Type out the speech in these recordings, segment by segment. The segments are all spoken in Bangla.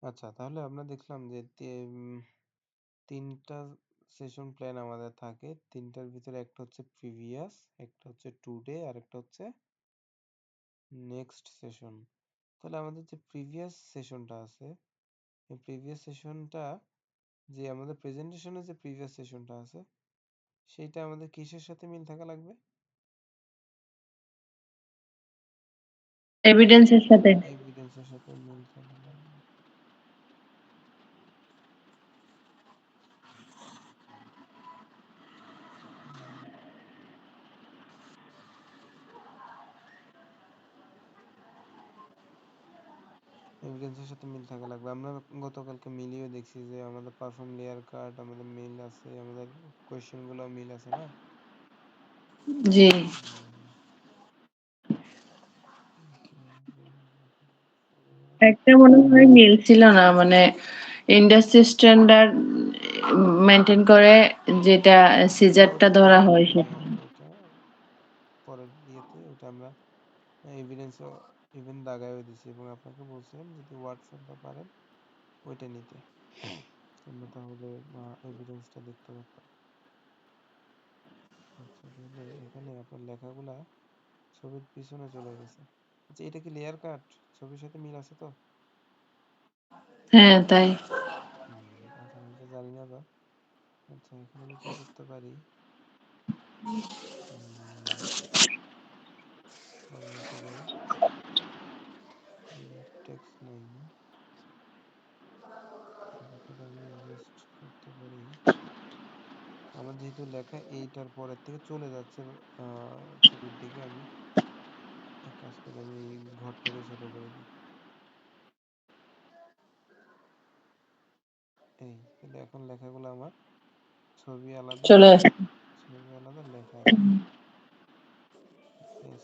আচ্ছা, তাহলে আমরা দেখলাম যে ৩ টা সেশন প্ল্যান আমাদের থাকে। ৩ টার ভিতরে একটা হচ্ছে প্রিভিয়াস, একটা হচ্ছে টুডে, আর একটা হচ্ছে নেক্সট সেশন। তাহলে আমাদের যে প্রিভিয়াস সেশনটা আছে, এই প্রিভিয়াস সেশনটা যে আমাদের প্রেজেন্টেশনের যে প্রিভিয়াস সেশনটা আছে, সেইটা আমাদের কিসের সাথে মিল থাকা লাগবে? এভিডেন্সের সাথে। এভিডেন্সের সাথে মিল থাকা লাগবে। এভিডেন্সের সাথে মিল থাকা লাগবে। আমরা গতকালকে মিলিয়ে দেখছি যে আমাদের পারফর্ম লেয়ার কার্ড আমাদের মিল আছে, আমাদের কোয়েশ্চেন গুলো মিল আছে না? জি। একটা মনে হয় মিল ছিল না, মানে ইন্ডাস্ট্রি স্ট্যান্ডার্ড মেনটেন করে যেটা সিজারটা ধরা হয় সেটা। ওইটা পরের ইয়েতে ওইটা আমরা এভিডেন্সও ইভেন দাগায়ও দিছি এবং আপনাকে বলছিলাম যদি ওয়ার্ড ফাইলটা পারেন ওইটা নিতে, আমরা তাহলে এভিডেন্সটা দেখতে পারতাম। আচ্ছা, তাহলে এখানে আপনার লেখাগুলা ছবির পিছনে চলে গেছে। আচ্ছা, এটা কি লেয়ার কাট? ছবির সাথে মিল আছে তো? হ্যাঁ, তাই। আচ্ছা, আমি তো জানি না তো। আচ্ছা, এখানে আমি কি করতে পারি? ফরম্যাটেবল টেক্সট নাই, এটাকে আমি জাস্ট করতে পারি। আমার যেহেতু লেখা এইটার পরের থেকে চলে যাচ্ছে ছবির দিকে, আমি এক কাজ করি, আমি এই ঘরটাকে ছোট করে দিই। এই তাহলে এখন লেখাগুলো আমার ছবি আলাদা, চলে আসে। ছবি আলাদা, লেখা আলাদা।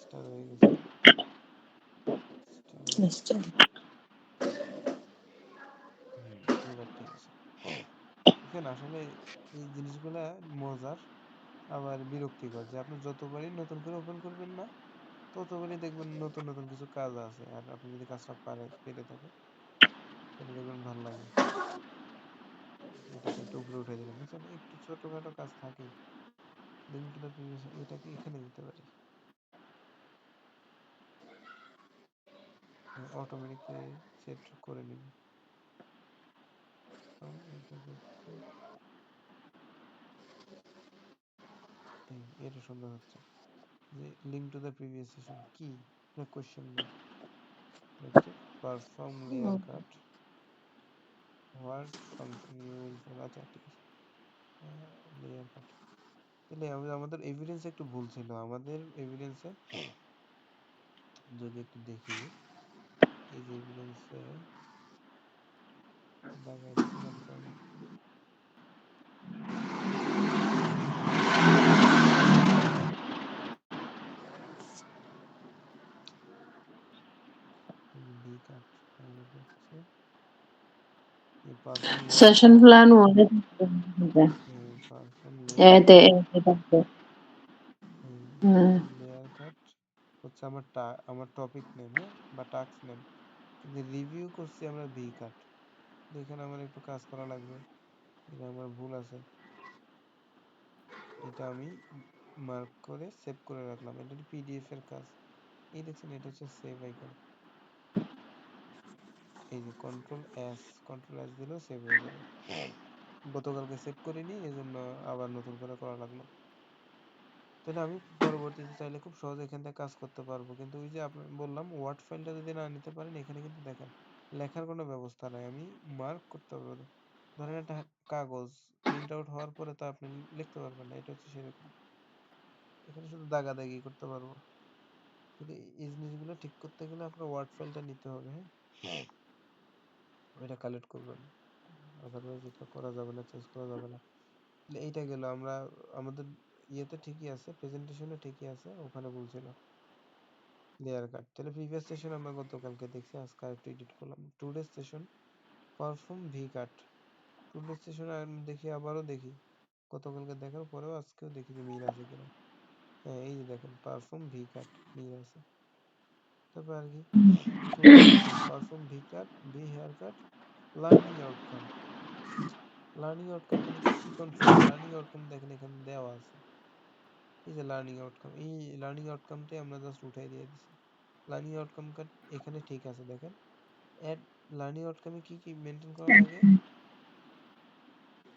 স্টার হয়ে গেছে, স্টার হয়ে গেছে। এবার ঠিক আছে। দেখেন আসলে এই জিনিসগুলা মজার আবার বিরক্তিকর যে আপনি যতবারই নতুন করে ওপেন করবেন না ততবারই দেখবেন নতুন নতুন কিছু কাজ আছে, আর আপনি যদি কাজটা পেরে থাকেন তাহলে দেখবেন ভালো লাগে। এটাকে একটু উপরে উঠে দিলাম, বুঝছেন? একটু ছোটখাটো কাজ থাকেই। লিঙ্ক টু দ্য প্রিভিয়াস, এটাকে এখানে দিতে পারি, অটোমেটিকলি সেট করে নিবে। এটা করতে এটা সুন্দর হচ্ছে যে link to the previous session কি, কোশ্চেন মার্ক, দেখছে perform layer cut what function you will follow. আচ্ছা ঠিক আছে, লেয়ার কাট। তাহলে আমাদের এভিডেন্সে একটু ভুল ছিল। আমাদের এভিডেন্সে যদি একটু দেখি, এই যে এভিডেন্সে দাগায় দিছিলাম তো আমি, বি কাট আমাদের হচ্ছে এই পারফর্ম লেয়ার সেশন প্ল্যান মনে পারফর্ম লেয়ার এতে কাট, এতে থাকবে। পারফর্ম লেয়ার কাট হচ্ছে আমার টপিক নেম, হ্যাঁ, বা টাস্ক নেম। কিন্তু রিভিউ করছি আমরা ভি কাট। এখানে আমার একটু কাজ করা লাগবে, এটা আমার ভুল আছে। এটা আমি মার্ক করে সেভ করে রাখলাম, এটা পিডিএফ এর কাজ। এই দেখছেন, এটা হচ্ছে সেভ আইকন। এই যে কন্ট্রোল এস দিলেও সেভ হয়ে যাবে। গতকালকে সেভ করিনি, এজন্য আবার নতুন করে করা লাগলো। তাহলে আমি পরবর্তীতে চাইলে খুব সহজে এখান থেকে কাজ করতে পারবো। কিন্তু ওই যে আপনার বললাম ওয়ার্ড ফাইলটা যদি না নিতে পারেন, এখানে কিন্তু দেখেন লেখার কোনো ব্যবস্থা নাই, আমি মার্ক করতে পারবো। ধরেন একটা কাগজ প্রিন্ট আউট হওয়ার পরে তো আপনি লিখতে পারবেন না, এটা হচ্ছে সেরকম। এখানে শুধু দাগাদাগি করতে পারবো। কিন্তু এই জিনিসগুলো ঠিক করতে গেলে আপনার ওয়ার্ড ফাইলটা নিতে হবে, হ্যাঁ, ওইটা কালেক্ট করবেন, আদারওয়াইজ এটা করা যাবে না, চেঞ্জ করা যাবে না। তাহলে এইটা গেল, আমরা আমাদের ইয়েতে ঠিকই আছে, প্রেজেন্টেশনে ঠিকই আছে, ওখানে ভুল ছিল লেয়ার কাট। তাহলে প্রিভিয়াস সেশন আমরা গতকালকে দেখছি, আজকে একটু এডিট করলাম। টুডে সেশন পারফর্ম ভি কাট। টুডে সেশন আমি দেখি, আবারও দেখি, গতকালকে দেখার পরেও আজকেও দেখি যে মিল আছে কিনা। হ্যাঁ, এই যে দেখেন পারফর্ম ভি কাট মিল আছে। তারপর আর কি, today session perform V cut V hair cut learning outcome. Learning outcome মানে কি কনসেপ্ট? লার্নিং আউটকাম দেখেন এখানে দেওয়া আছে। এই যে লার্নিং আউটকাম, এই লার্নিং আউটকামটাই আমরা জাস্ট উঠাই দিয়ে দিছি। লার্নিং আউটকাম এখানে ঠিক আছে দেখেন। এড লার্নিং আউটকামে কি কি মেনটেন করা লাগে?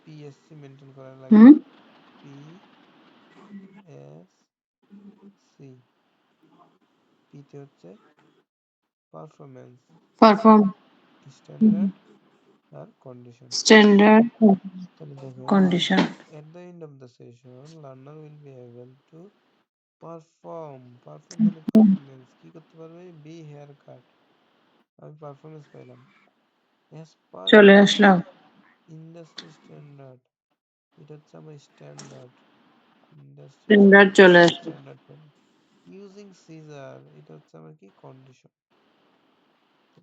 পিএসসি মেনটেন করা লাগে। হুম পিএসসি। পিতে হচ্ছে পারফরম্যান্স, পারফর্ম স্ট্যান্ডার্ড আর কন্ডিশন। স্ট্যান্ডার্ড তাহলে দেখেন condition at the end of the session learner will be able to perform মানে পারফরমেন্স কি করতে পারবে? বি হেয়ার কাট, আমি পারফরমেন্স পাইলাম as per চলে আসলাম ইন্ডাস্ট্রি স্ট্যান্ডার্ড। এটা হচ্ছে আমার স্ট্যান্ডার্ড, ইন্ডাস্ট্রি স্ট্যান্ডার্ড চলে আসলো স্ট্যান্ডার্ড পাইলাম। ইউজিং সিজার, এটা হচ্ছে আমার কি কন্ডিশন।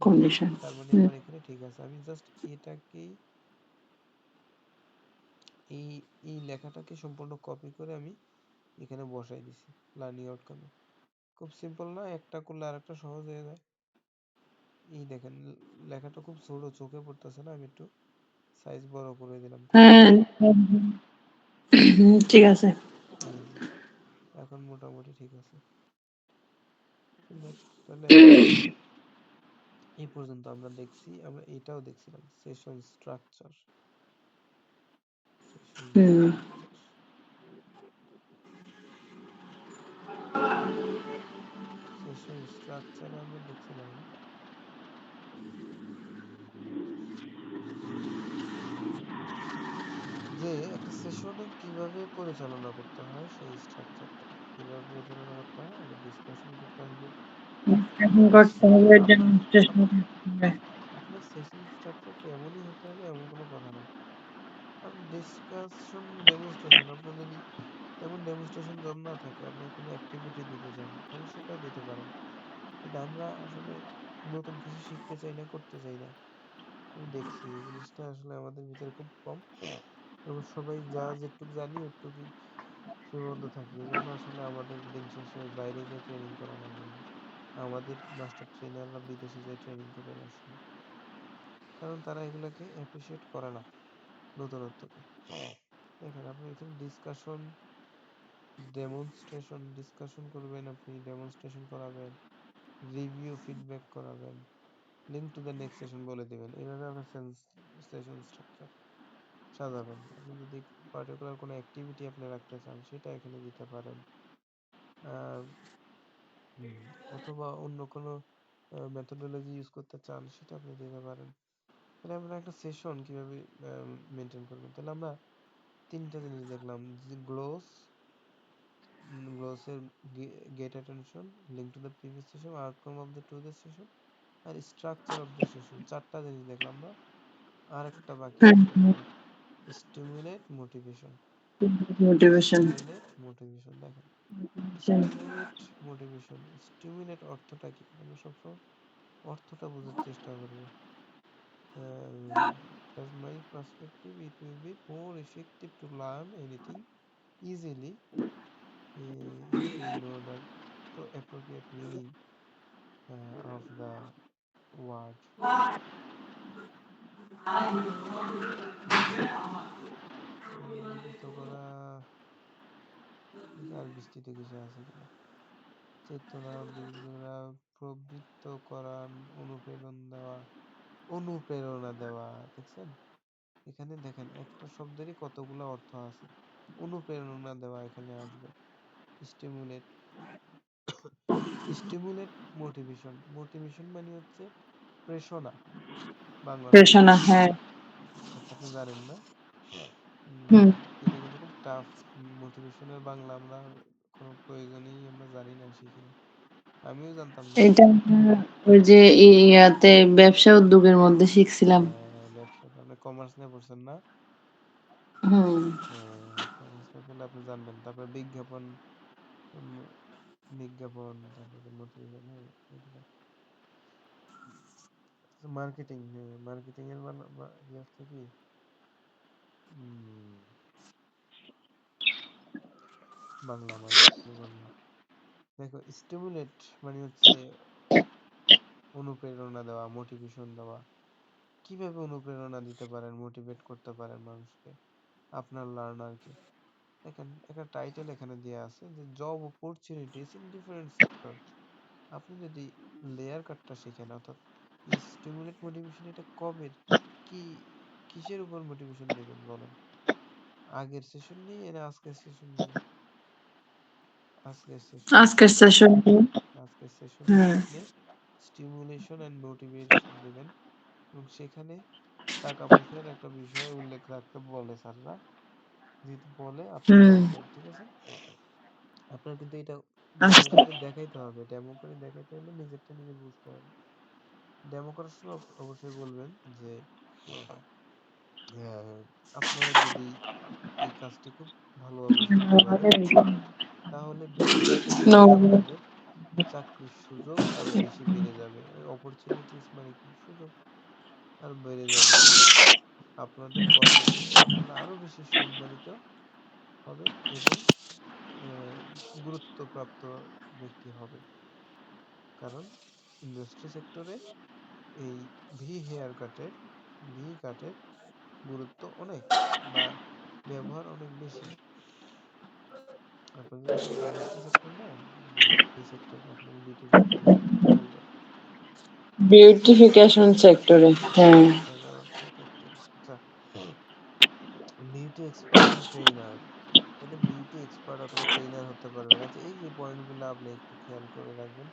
কন্ডিশন তার মানে হুম আমার এখানে ঠিক আছে, আমি জাস্ট এটাকেই এই এই লেখাটাকে সম্পূর্ণ কপি করে আমি এখানে বসাই দিছি লার্নিং আউটকামে। খুব সিম্পল না? একটা করলে আরেকটা সহজ হয়ে যায়। এই দেখেন লেখাটা খুব ছোট, চোখে পড়তেছে না? আমি একটু সাইজ বড় করে দিলাম করে। হ্যাঁ ঠিক আছে এই যে এখন মোটামুটি ঠিক আছে। সুন্দর। তাহলে এই পর্যন্ত আমরা দেখছি, আমরা এটাও দেখছিলাম সেশন স্ট্রাকচার। সেশন হুম স্ট্রাকচার সেশন স্ট্রাকচারে আমরা দেখছিলাম যে একটা সেশনে কিভাবে পরিচালনা করতে হয়, সেই স্ট্রাকচারটা কিভাবে পরিচালনা করতে হয়। আগে ডিসকাশন করতে হবে, এখন তারপরে করতে হবে ডেমনস্ট্রেশন আপনার সেশন স্ট্রাকচারটা এমনই হতে হবে এমন কোনো কথা নাই। আপনি ডিসকাশন ডেমনস্ট্রেশন, আপনার যদি তেমন ডেমনস্ট্রেশন জব না থাকে, আপনি কোনো অ্যাক্টিভিটি দিতে চান, তাহলে সেটাও দিতে পারেন। কিন্তু আমরা আসলে নতুন কিছু শিখতে চাই না, করতে চাই না। আমি দেখছি এই জিনিসটা আসলে আমাদের ভিতরে খুব কম। এবং সবাই যা যেটুক জানি ওটুকুই সীমাবদ্ধ থাকি। এজন্য আসলে আমাদের দিন শেষে বাইরে যেয়ে ট্রেনিং করা লাগে না। আমাদের মাস্টার ট্রেনাররা বিদেশে যেয়ে ট্রেনিং করে আসে, কারণ তারা এগুলাকে অ্যাপ্রিসিয়েট করে না, নতুনত্বকে। দেখেন আপনি এখানে ডিসকাশন ডেমনস্ট্রেশন, ডিসকাশন করবেন, আপনি ডেমনস্ট্রেশন করাবেন, রিভিউ ফিডব্যাক করাবেন, link to the next session বলে দিবেন। এভাবে আপনার সেশন স্ট্রাকচার সাজাবেন। আপনি যদি পার্টিকুলার কোনো অ্যাক্টিভিটি আপনি রাখতে চান, সেটা এখানে দিতে পারেন। আহ, হুম, অথবা অন্য কোনো মেথোডোলজি ইউজ করতে চান, সেটা আপনি দিতে পারেন। তাহলে আমরা একটা সেশন কিভাবে মেনটেন করবেন? তাহলে আমরা তিনটা জিনিস দেখলাম, যে গ্লোস, গ্লোসের get attention, link to the previous session, outcome of the to the session, আর স্ট্রাকচার অফ দ্য সেশন। চারটা জিনিস দেখলাম আমরা। আর একটা বাকি আছে দেখেন, stimulate motivation. Motivation stimulate motivation দেখেন, স্টিমুলেট মোটিভেশন। স্টিমুলেট অর্থটা কি? আমরা সবসময় অর্থটা বোঝার চেষ্টা করব। as my perspective it will be more effective to learn anything easily if we know the appropriate meaning of the word. প্রজ্বলিত করা, দেখি আর বিস্তৃত কিছু আছে কিনা। চেতনা উদ্দীপিত করা, প্রবৃত্ত করা, অনুপ্রেরণ দেওয়া, অনুপ্রেরণা দেওয়া। দেখছেন এখানে দেখেন একটা শব্দেরই কতগুলো অর্থ আছে। অনুপ্রেরণা দেওয়া এখানে আসবে। Stimulate, stimulate motivation. মোটিভেশন মানে হচ্ছে প্রেরণা বাংলা শব্দ। প্রেষণা হ্যাঁ আচ্ছা আপনি জানেন না? হুম এটা কিন্তু খুব টাফ। মোটিভেশনের বাংলা আমরা কোনো প্রয়োজনেই আমরা জানি না, শিখি না। আমিও জানতাম না। এটা আমরা ওই যে ইয়াতে ব্যবসা উদ্যোগের মধ্যে শিখছিলাম ব্যবসাটা আপনি কমার্স নিয়ে পড়ছেন না? হুম কমার্স নিয়ে পড়লে আপনি জানবেন। তারপরে বিজ্ঞাপন, উম, বিজ্ঞাপন, তারপরে মোটিভেশন, হ্যাঁ এগুলো। মার্কেটিং, হ্যাঁ মার্কেটিং এর ইয়ে হচ্ছে কি, উম, বাংলা, মার্কেটিং এর বাংলা। দেখো স্টিমুলেট মানে হচ্ছে অনুপ্রেরণা দেওয়া, মোটিভেশন দেওয়া। কিভাবে অনুপ্রেরণা দিতে পারেন, মোটিভেট করতে পারেন মানুষকে, আপনার লার্নারকে। দেখেন একটা টাইটেল এখানে দেয়া আছে যে job opportunities in different sector. আপনি যদি লেয়ার কাটটা শিখেন, অর্থাৎ এই স্টিমুলেট মোটিভেশন, এটা কবের, কি, কিসের উপর মোটিভেশন দিবেন বলেন? আগের সেশন নিয়ে না আজকের সেশন নিয়ে? আজকের সেশন নিয়ে। আজকের সেশন। আজকের সেশন নিয়ে হুম আপনি স্টিমুলেশন এন্ড মোটিভেশন দিবেন, এবং সেখানে টাকা পয়সার একটা বিষয় উল্লেখ রাখতে বলে স্যাররা, যেহেতু বলে আপনি হুম রাখবেন, ঠিক আছে? আপনার কিন্তু এটা ডেমো আচ্ছা। করে দেখাইতে হবে, ডেমো করে দেখাইতে হলে নিজেরটা নিজে বুঝতে হবে। ডেমো করার সময় অবশ্যই বলবেন যে আহ, আপনারা যদি এই কাজটি খুব ভালোভাবে শিখতে পারেন, তাহলে বিভিন্ন সেক্টরের চাকরির সুযোগ আরো বেশি বেড়ে যাবে। অপরচুনিটিস মানে কি, সুযোগ আরো বেড়ে যাবে, এবং আপনাদের কর্মক্ষেত্রে আপনারা আরো বেশি সম্মানিত হবেন, এবং গুরুত্বপ্রাপ্ত ব্যক্তি হবেন। কারণ ইন্ডাস্ট্রি সেক্টরে এই হেয়ার কাটের ভি কাটের গুরুত্ব অনেক, বা ব্যবহার অনেক বেশি। আপনাদের যেহেতু ইন্ডাস্ট্রি সেক্টর না, এই সেক্টরে আপনাদের বিউটিফিকেশন সেক্টরে বললাম। বিউটিফিকেশন সেক্টরে, হ্যাঁ। সেক্টরে, আচ্ছা। বিউটি এক্সপার্ট এন্ড ট্রেনার, তাহলে বিউটি এক্সপার্ট অথবা ট্রেনার হতে পারবেন। আচ্ছা, এই যে পয়েন্টগুলো আপনি একটু খেয়াল করে রাখবেন।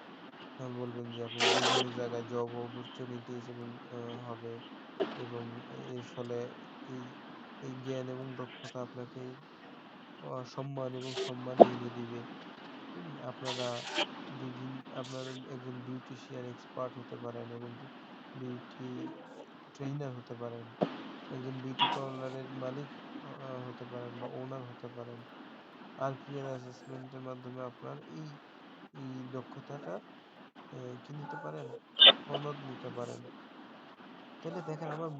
বলবেন যে আপনি বিভিন্ন জায়গায় জব অপরচুনিটিস এবং হবে, এবং এর ফলে এই এই জ্ঞান এবং দক্ষতা আপনাকে সম্মান এবং সম্মান এনে দিবে। আপনারা আপনারা একজন বিউটিশিয়ান এক্সপার্ট হতে পারেন, এবং বিউটি ট্রেইনার হতে পারেন, একজন বিউটি পার্লারের মালিক হতে পারেন, বা ওনার হতে পারেন। আরপিএর অ্যাসেসমেন্টের মাধ্যমে আপনার এই এই দক্ষতাটার কি নিতে পারেন, সনদ নিতে পারেন। তাহলে দেখেন আমার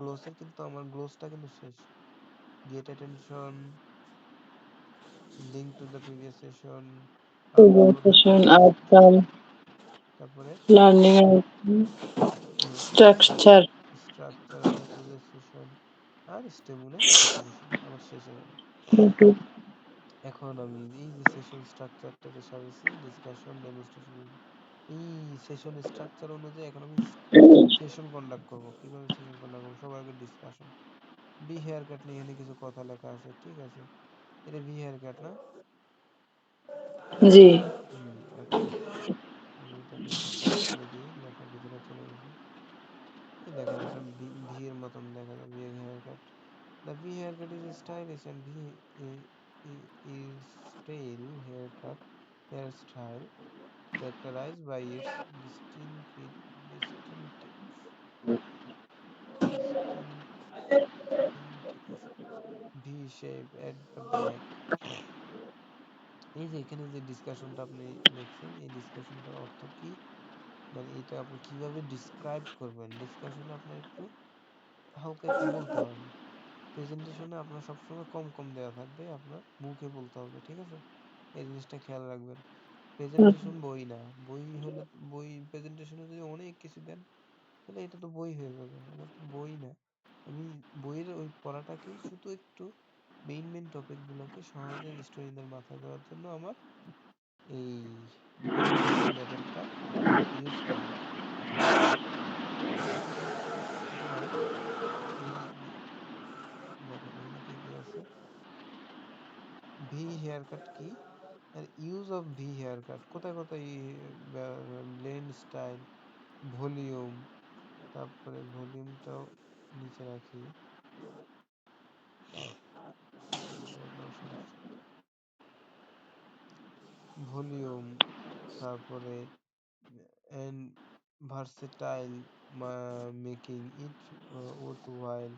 গ্লোসটা কিন্তু শেষ। Get attention, link to the previous session, output, presentation, outcome, তারপরে learning outcome, structure. Structure of the previous session, আর স্টিমুলেট মোটিভেশন আমার শেষ এখানে। এখন আমি এই যে সেশন স্ট্রাকচারটা যে সাজাইছি, ডিসকাশন, ডেমনস্ট্রেশন, এই সেশন স্ট্রাকচার অনুযায়ী এখন আমি সেশন কন্ডাক্ট করব। কিভাবে সেশন কন্ডাক্ট করব? সবার আগে ডিসকাশন। বি হেয়ার কাট নিয়ে এখানে কিছু কথা লেখা আছে, ঠিক আছে? এটা বি হেয়ার কাট না? জি। আচ্ছা, আমি এটাকে একটু সাইড করে দিই, লেখার ভিতরে চলে গেছে। এই দেখেন একটা ভি এর মতন দেখা যায়, V hair cut. The V haircut is a stylish and is tail hairstyle characterized by its distinctive, distinctive V shape at the back. এই যে এখানে যে ডিসকাশনটা আপনি লিখছেন, এই ডিসকাশনটার অর্থ কি, মানে এটা আপনি কিভাবে ডিসক্রাইব করবেন? ডিসকাশনে আপনার একটু হালকা একটু বলতে হবে। প্রেজেন্টেশনে আপনার সবসময় কম কম দেওয়া থাকবে, আপনার মুখে বলতে হবে, ঠিক আছে? এই জিনিসটা খেয়াল রাখবেন। প্রেজেন্টেশন বই না। বই হলে বই প্রেজেন্টেশনে যদি অনেক কিছু দেন, তাহলে এটা তো বই হয়ে যাবে। আমার তো বই না। আমি বইয়ের ওই পড়াটাকে শুধু একটু মেইন টপিক গুলোকে সহজে স্টুডেন্টদের মাথায় দেওয়ার জন্য আমার এই প্রেজেন্টেশন মেথডটা ইউজ করা। সুতরাং এই যে দেখেন এখানে কি কি আছে, ভি হেয়ার কাট কি, আর use of V hair cut কোথায় কোথায়, ব্লেন্ড স্টাইল, ভলিউম, তারপরে ভলিউমটাও নিচে রাখি, ব্যাকগ্রাউন্ড সমস্যা, ভলিউম, তারপরে and versatile, making it worthwhile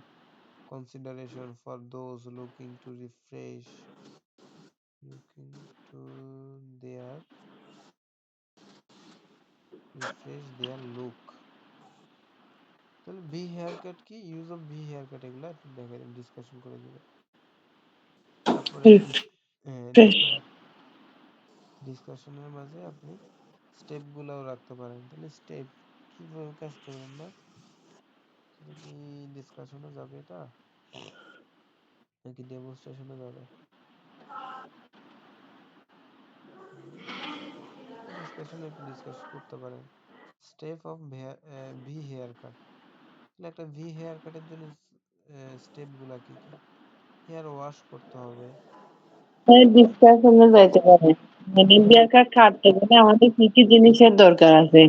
consideration for those looking to their refresh their look. তাহলে ভি হেয়ার কাট কি, use of V hair cut, এগুলা একটু দেখে ডিসকাশন করে দিবেন। তারপরে ডিসকাশনের মাঝে আপনি স্টেপ গুলাও রাখতে পারেন। তাহলে স্টেপ কিভাবে কাজ করবেন না, কি ডিসকাশনে যাবে এটা নাকি ডেমনস্ট্রেশনে যাবে? ডিসকাশনে একটু ডিসকাস করতে পারেন। Step of V hair cut, তাহলে একটা ভি হেয়ার কাটের জন্য স্টেপ গুলা কি কি? হেয়ার ওয়াশ করতে হবে। হ্যাঁ, ডিসকাশনে যাইতে পারে। মানে বিয়ার কার্ড কাটতে গেলে আমাদের কি কি জিনিসের দরকার আছে?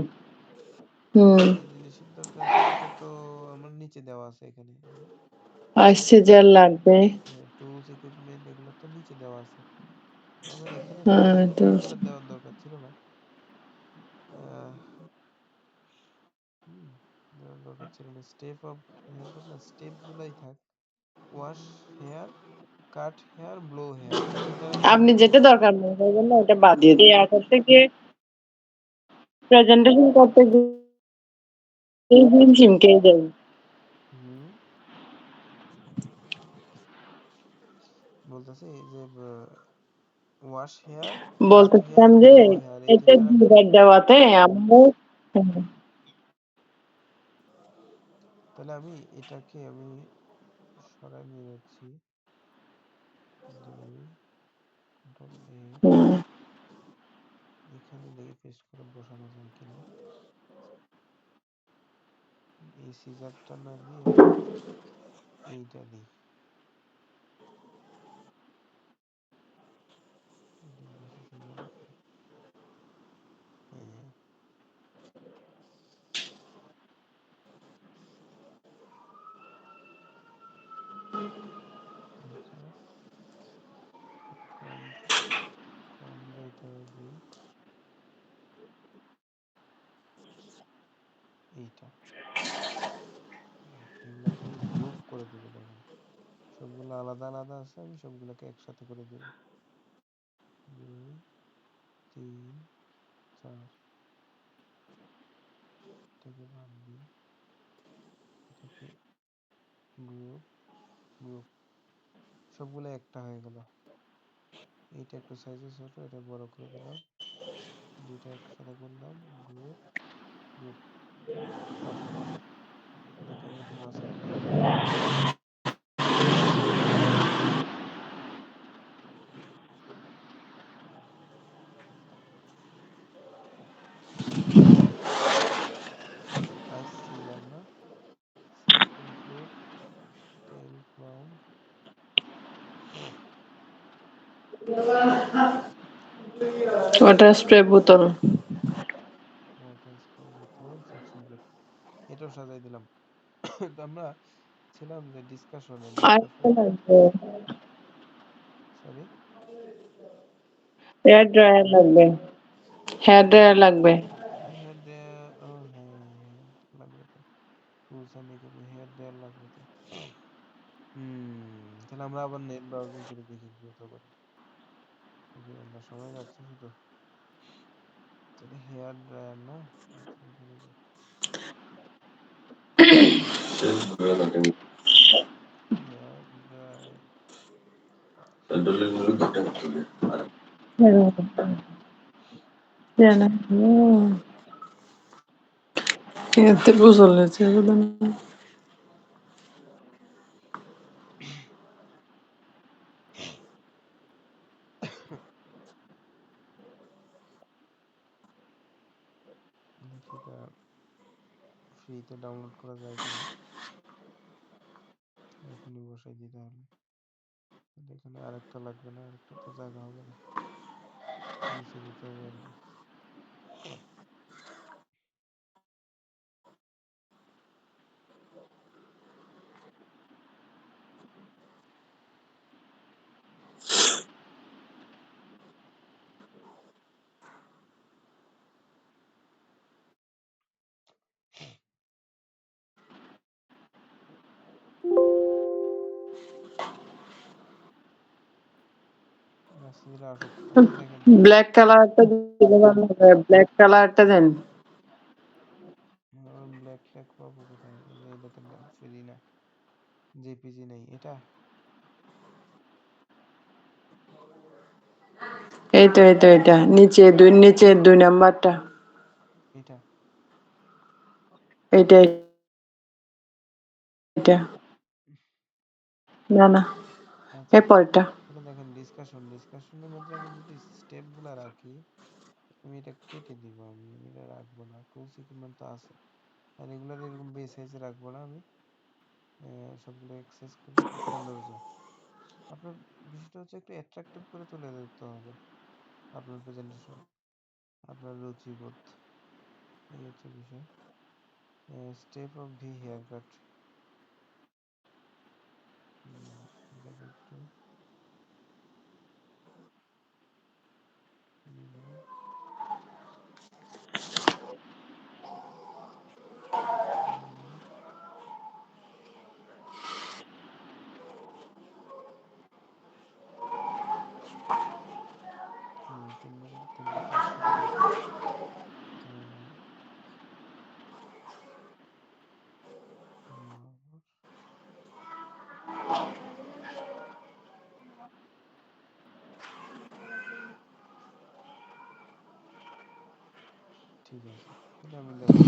কি হুম। কি জিনিসের দরকার আছে এটা তো আমার নিচে দেওয়া আছে এখানে। আর সিজার লাগবে। টুলস ইকুইপমেন্ট এগুলো তো নিচে দেওয়া আছে, আমার এখানে দেওয়া হ্যাঁ, আছে, তো এগুলো দেওয়ার দরকার ছিল না। আহ, হুম, দেওয়ার দরকার ছিল না। স্টেপ অফ হেয়ার কাট না, স্টেপ গুলাই থাক। Wash hair, cut hair, blow hair, এই তিনটার আমি আপনি লিখে যেটা দিছি। দরকার মনে করবেন না ওটা বাদ দিয়ে দিয়ে করতে গিয়ে প্রেজেন্টেশন করতে গিয়ে হিমশিম খেয়ে যাই। হুম, বলতেছি যে ওয়াশ হেয়ার, কাট হেয়ার, বলতেছিলাম যে ব্লো হেয়ার, এই এটা তিনটা রাখবো। দুবার দেওয়াতে আমার তাহলে আমি এটাকে আমি সরাই নিয়ে যাচ্ছি। 2 কন্ট্রোল এ, এখানে দেখি পেস্ট করে বসানো যায় কিনা। এই সিজারটা না দিয়ে এইটা দিই, এটা বেশি সুন্দর হবে। হ্যাঁ, আচ্ছা, কম কম যাইতে হবে এইটা। এগুলাকে আমি গ্রুপ করে দিব, দেখেন সবগুলো আলাদা আলাদা আছে, আমি সবগুলোকে একসাথে করে দিব। 2 3 4, এটাকে বাদ দিই, এটাকে গ্রুপ গ্রুপ, সবগুলো একটা হয়ে গেল। এইটা একটু সাইজে ছোট, এটা বড় করে দিলাম, দুইটা একসাথে করলাম, গ্রুপ গ্রুপ। ওকে, এটাকে আমি একটু মাঝখানে নিয়ে যাই। আইস সিজার না, সেট ইনক্লুড টেল ক্রাউন, ওটা স্প্রে বোতল। ওয়াটার স্প্রে বোতল, সাকশন ব্লেড, এটাও সাজাই দিলাম। তো আমরা ছিলাম যে ডিসকাশনে, আরেকটা ডিসকাশনে লাগবে, সরি, হেয়ার ড্রায়ার লাগবে, হেয়ার ড্রায়ার লাগবে। হেয়ার ড্রায়ার, ও হ্যাঁ হ্যাঁ লাগবে তো, tools and equipment, hair dryer লাগবে তো। তাহলে আমরা আবার নেট ব্রাউজিং করে দেখি দ্রুত করে, দেখি আল্লাহ সময় যাচ্ছে শুধু। তাহলে হেয়ার ড্রায়ার না, আচ্ছা এখানে যাই, হেয়ার ড্রায়ার, জানা এতে বুঝল হয়েছে দেখি এটা ফ্রিতে ডাউনলোড করা যায় কিনা, এখনই বসাই দিই তাহলে। তাহলে এখানে আরেকটা লাগবে না, আরেকটা তো জায়গা হবে না, নিচে দিতে হবে আর কি। আস্তে ধীরে আসুক। আচ্ছা দেখেন, ব্ল্যাক কালারটা দিলে ভালো হবে, ব্ল্যাক কালারটা দেন। ব্ল্যাক ট্যাগ পাবো কোথায়? এই যে এটা তো ফ্রি না, জেপিজি নেই এটা। এই তো এটা নিচে 2 নাম্বারটা, এটা এইটাই। এটা না না আচ্ছা, এর পরেরটা। তাহলে দেখেন ডিসকাশনের মধ্যে আমি যদি স্টেপ গুলা রাখি, আমি এটা কেটে দিব, আমি এটা রাখবো না, টুলস ইকুইপমেন্ট তো আছে। আর রেগুলার এরকম বেস সাইজে রাখবো না আমি, সবগুলো এক্সেস করলে খুব সুন্দর হয়ে যায়। আপনার বিষয়টা হচ্ছে একটু অ্যাট্রাকটিভ করে তুলে ধরতে হবে আপনার প্রেজেন্টেশন, আপনার রুচিবোধ, এই হচ্ছে বিষয়। Step of V hair cut, এটাকে একটু নিব, নিয়ে তিনটা কাজ করে দেখি। আহ, বরাবর। ঠিক আছে, তাহলে আমি দেখেন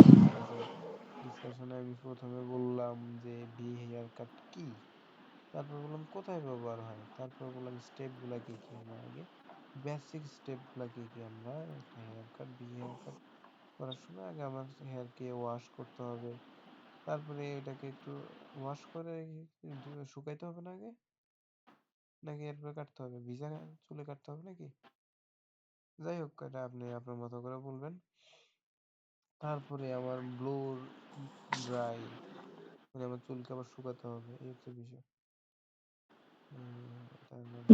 ডিসকাশনে আমি প্রথমে বললাম যে ভি হেয়ার কাট কি, তারপর বললাম কোথায় ব্যবহার হয়, তারপর বললাম স্টেপ গুলা কি কি, আমার আগে বেসিক স্টেপ গুলা কি কি। আমরা একটা hair cut, V hair cut করার সময় আগে আমার হেয়ারকে ওয়াশ করতে হবে, তারপরে এটাকে একটু ওয়াশ করে শুকাইতে হবে না আগে, নাকি এরপরে কাটতে হবে, ভিজা চুলে কাটতে হবে নাকি? যাই হোক, এটা আপনি আপনার মতো করে বলবেন। তারপরে আমার ব্লোর ড্রাই, মানে আমার চুলকে আবার শুকাতে হবে, এই হচ্ছে বিষয়। এটার মধ্যে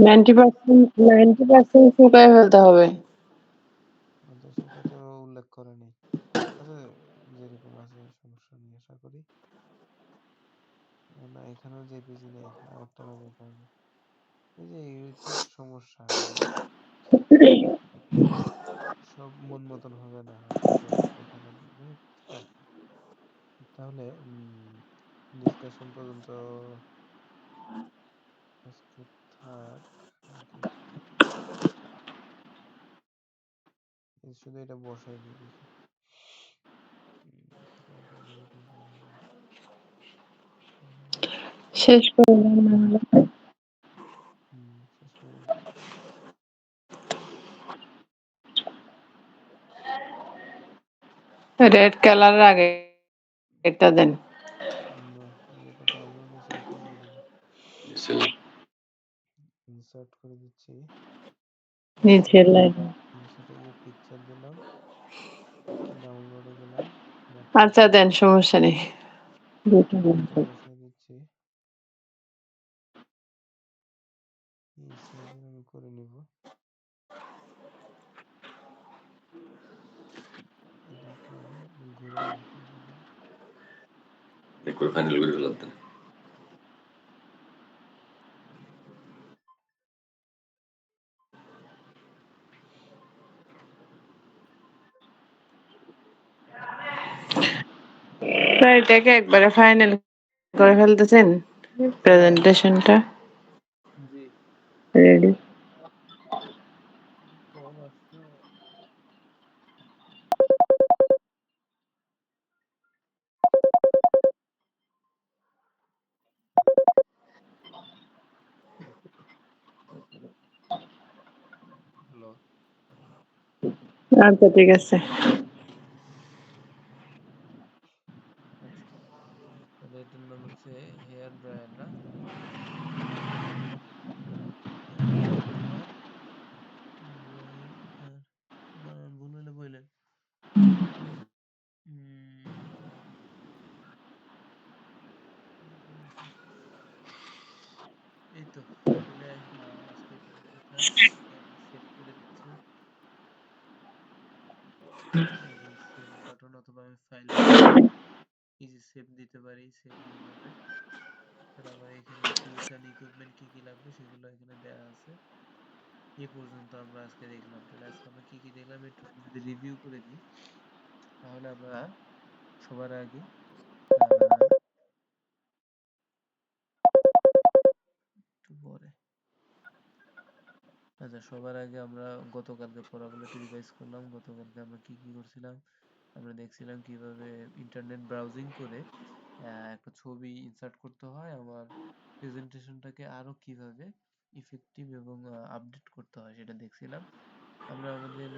90% শুকায় ফেলতে হবে। আচ্ছা, সেটা তো উল্লেখ করেনি। আচ্ছা, যেরকম আছে সমস্যা নেই আশা করি। না, এখানেও যে পেজি নেই, আরেকটা লাগাইতে হবে। এই যে এই হচ্ছে একটা সমস্যা, যে সব মন মতন হবে না, আপনাকে দেখা লাগবে। যাই হোক, তাহলে ডিসকাশন পর্যন্ত আজকে থাক নাকি? শুধু এটা বসাই দিই দেখি। কয়টা মিনিট হয়েছে দেখি। শেষ করলাম না হলে। শেষ করে দেন। রেড কালারের আগে এটা দেন। না, যেটা থাকবে আমি সেইটাই দিয়ে দেবো। ইনসার্ট করে দিচ্ছি। নিচের ইনসার্টে লাইন। ইনসার্টে গিয়ে পিকচার দিলাম, ডাউনলোডে গেলাম, মার্কের আচ্ছা দেন, সমস্যা নেই। দুটো দুইটা লাগবে। বসাই দিচ্ছি। এই সাইজের আমি করে নিব। এটাকে ঘুরাই দিতে হবে। ফাইনাল করে ফেলাতেন। এটাকে একবারে ফাইনাল করে ফেলতেছেন, প্রেজেন্টেশনটা জি, রেডি। কল আসছে। হ্যালো। আচ্ছা ঠিক আছে। আচ্ছা, তাহলে এটার নাম হচ্ছে হেয়ার ড্রায়ার না? হেয়ার ড্রায়ার, বানান ভুল হলে বললেন। এই তো, তাহলে আজকে এই পর্যন্ত থাক। এটাকে আমি সেভ করে দিচ্ছি। এই যে সেভ বাটন, অথবা আমি ফাইল মেনুতে ইজি সেভ দিতে পারি, সেভ হয়ে যাবে। তাহলে আমার এখানে টুলস এন্ড ইকুইপমেন্ট কি কি লাগবে সেগুলো এখানে দেওয়া আছে। এই পর্যন্ত আমরা আজকে দেখলাম। তাহলে আজকে আমরা কি কি দেখলাম একটু যদি রিভিউ করে দিই, তাহলে আমরা সবার আগে আহ, একটু পরে, আচ্ছা, সবার আগে আমরা গতকালকে পড়াগুলো একটু রিভাইজ করলাম। গতকালকে আমরা কি কি করছিলাম? আমরা দেখছিলাম কিভাবে ইন্টারনেট ব্রাউজিং করে একটা ছবি ইনসার্ট করতে হয়, আমার প্রেজেন্টেশনটাকে আরো কিভাবে ইফেক্টিভ এবং আপডেট করতে হয় সেটা দেখছিলাম। আমরা আমাদের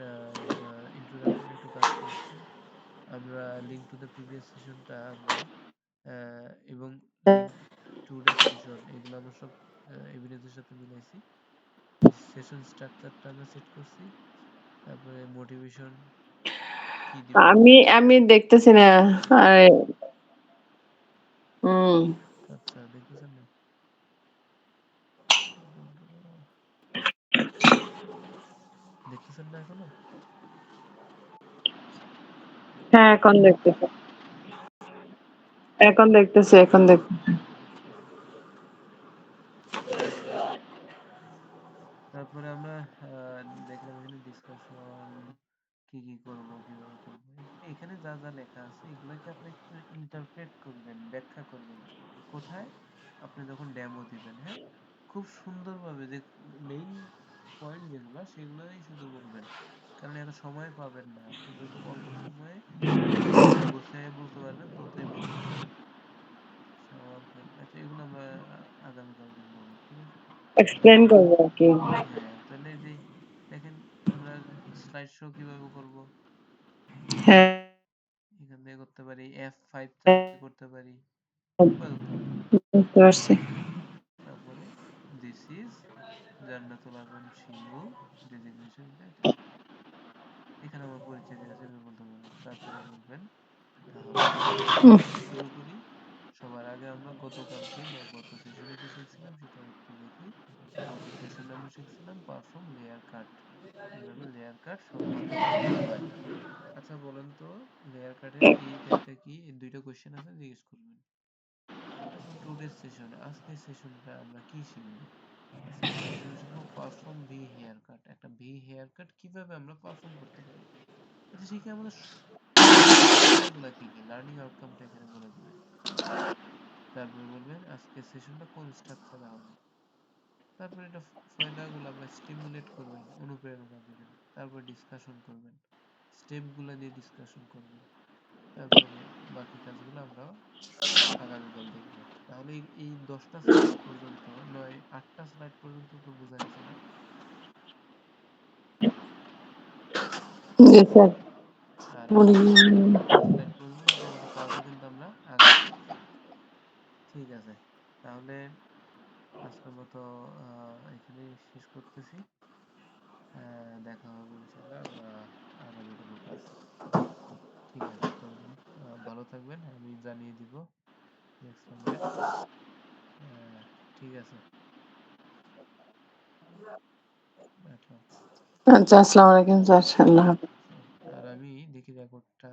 ইন্ট্রোডাকশনে একটু কাজ করছি। আমরা লিঙ্ক টু দ্য প্রিভিয়াস সেশনটা আমরা এবং লিঙ্ক টুডের সেশন এগুলো আমরা সব এভিডেন্সের সাথে মিলাইছি। সেশন স্ট্রাকচারটা আমরা সেট করছি। তারপরে মোটিভেশন কি দিব। আমি দেখতেছি না। আরে হুম। আচ্ছা, দেখতেছেন না? দেখতেছেন না এখনো? হ্যাঁ, এখন দেখতেছি। দেখতেছেন। তারপরে আমরা দেখলাম এখানে ডিসকাশন কি কি করব, কিভাবে করব। এখানে যা যা লেখা আছে এগুলোকে আপনি একটু ইন্টারপ্রেট করবেন, ব্যাখ্যা করবেন। কোথায়? আপনি যখন ডেমো দিবেন, হ্যাঁ? খুব সুন্দরভাবে যে মেইন পয়েন্ট যেগুলো সেগুলোই শুধু বলবেন। কারণ এত সময় পাবেন না। আপনি যত অল্প সময়ে গোছায় বলতে পারবেন ততই ভালো। Shower head. আচ্ছা, এগুলো আমরা আগামীকাল দেখবো। ঠিক আছে? এক্সপ্লেন করবো আর কি। হ্যাঁ, তাহলে যে দেখেন আমরা স্লাইড শো কিভাবে করব। হ্যাঁ, এখান থেকে করতে পারি, F5 চাপলে করতে পারি, উপায় করতে পারি। বুঝতে পারছি। তারপরে this is Jannatul Arfan Shimul, designation এটা। এখানে আমার পরিচয় দেওয়া আছে, এভাবে বলতে পারবেন। তারপরে বলবেন তাহলে হুম, শুরু করি। সবার আগে আমরা গতকালকে বা গত সেশনে কি শিখছিলাম সেটা একটু দেখি। গত সেশনে আমরা শিখছিলাম পারফর্ম লেয়ার কাট, কিভাবে লেয়ার কাট সফলভাবে করতে হয়। আচ্ছা বলেন তো, লেয়ার কাটের এই টাইপটা কি? এই দুইটা কোশ্চেন আছে, জিজ্ঞেস করবেন। এখন টুডের সেশনে, আজকের সেশনটা আমরা কি শিখবো? আজকের সেশনে শিখবো পারফর্ম ভি হেয়ার কাট। একটা ভি হেয়ার কাট কিভাবে আমরা পারফর্ম করতে পারি, এটা শিখে আমাদের ফায়দাগুলা কি কি, লার্নিং আউটকামটা এখানে বলে দিবেন। তারপরে বলবেন আজকের সেশনটা কোন স্ট্রাকচারে হবে। তারপরে এটা ফায়দাগুলা বা স্টিমুলেট করবেন, অনুপ্রেরণা দিবেন। তারপর ডিসকাশন করবেন, স্টেপগুলা দিয়ে ডিসকাশন করবেন। তারপরে বাকি কাজগুলো আমরা আগামীকাল দেখব। তাহলে এই 10টা স্লাইড পর্যন্ত, নয় 8টা স্লাইড পর্যন্ত তো বোঝা গেছে না? জি স্যার। আর আটটা স্লাইড পর্যন্ত কাজও কিন্তু আমরা আগামীকাল শিখব। ঠিক আছে, তাহলে আজকের মতো এখানেই শেষ করতেছি। দেখা হবে ইনশাল্লাহ আগামী কোনো ক্লাসে। ঠিক আছে, ততদিন ভালো থাকবেন। আমি জানিয়ে দিব নেক্সট সামডে। ঠিক আছে, রাখলাম। আচ্ছা, আসসালামু আলাইকুম স্যার। আল্লাহ হাফেজ। আর আমি দেখি রেকর্ডটা